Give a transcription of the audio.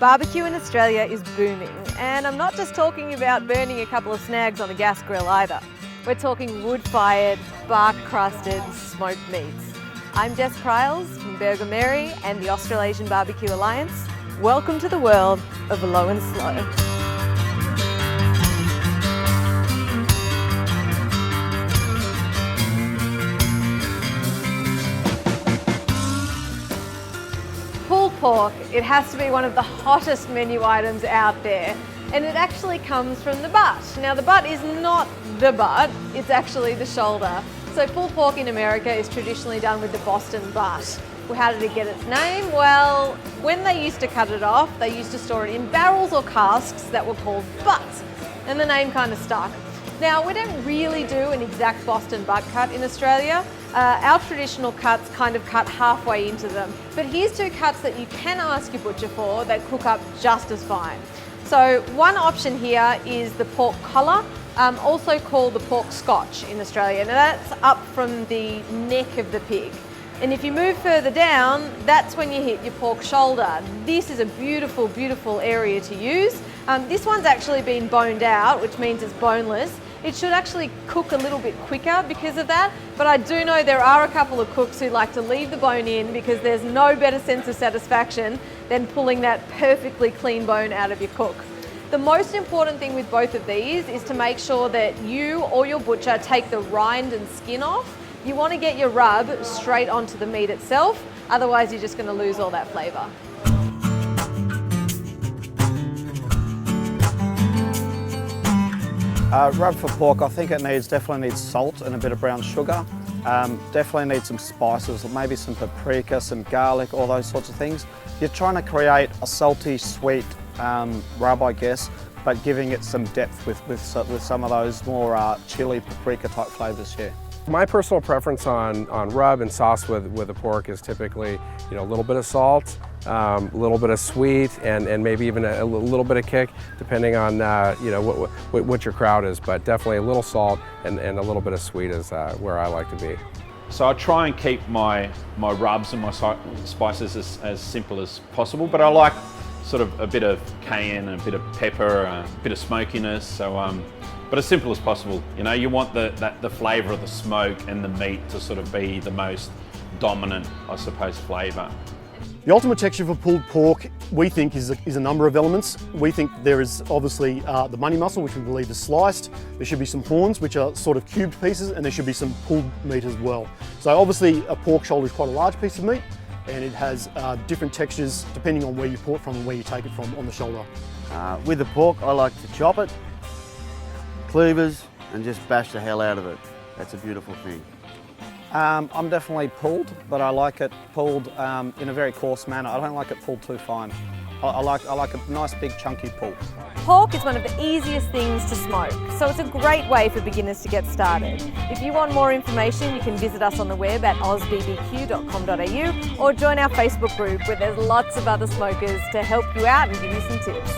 Barbecue in Australia is booming, and I'm not just talking about burning a couple of snags on a gas grill either. We're talking wood-fired, bark-crusted, smoked meats. I'm Jess Pryles from BURGERMARY and the Australasian Barbecue Alliance. Welcome to the world of low and slow. Pulled pork, it has to be one of the hottest menu items out there, and it actually comes from the butt. Now the butt is not the butt, it's actually the shoulder. So pulled pork in America is traditionally done with the Boston butt. Well, how did it get its name? Well, when they used to cut it off, they used to store it in barrels or casks that were called butts, and the name kind of stuck. Now, we don't really do an exact Boston butt cut in Australia. Our traditional cuts kind of cut halfway into them. But here's two cuts that you can ask your butcher for that cook up just as fine. So one option here is the pork collar, also called the pork scotch in Australia. Now that's up from the neck of the pig. And if you move further down, that's when you hit your pork shoulder. This is a beautiful, beautiful area to use. This one's actually been boned out, which means it's boneless. It should actually cook a little bit quicker because of that, but I do know there are a couple of cooks who like to leave the bone in because there's no better sense of satisfaction than pulling that perfectly clean bone out of your cook. The most important thing with both of these is to make sure that you or your butcher take the rind and skin off. You want to get your rub straight onto the meat itself, otherwise you're just going to lose all that flavour. Rub for pork, I think it definitely needs salt and a bit of brown sugar. Definitely needs some spices, maybe some paprika, some garlic, all those sorts of things. You're trying to create a salty, sweet rub, I guess, but giving it some depth with some of those more chili, paprika type flavours here. My personal preference on rub and sauce with the pork is typically, a little bit of salt, a little bit of sweet, and maybe even a little bit of kick, depending on what your crowd is. But definitely a little salt and a little bit of sweet is where I like to be. So I try and keep my rubs and my spices as simple as possible, but I like sort of a bit of cayenne, a bit of pepper, a bit of smokiness. So, but as simple as possible. You want the flavour of the smoke and the meat to sort of be the most dominant, I suppose, flavour. The ultimate texture for pulled pork, we think, is a number of elements. We think there is obviously the money muscle, which we believe is sliced. There should be some horns, which are sort of cubed pieces, and there should be some pulled meat as well. So obviously a pork shoulder is quite a large piece of meat, and it has different textures depending on where you pull it from and where you take it from on the shoulder. With the pork, I like to chop it, cleavers, and just bash the hell out of it. That's a beautiful thing. I'm definitely pulled, but I like it pulled in a very coarse manner. I don't like it pulled too fine. I like a nice big chunky pull. Pork is one of the easiest things to smoke, so it's a great way for beginners to get started. If you want more information, you can visit us on the web at ozbbq.com.au or join our Facebook group where there's lots of other smokers to help you out and give you some tips.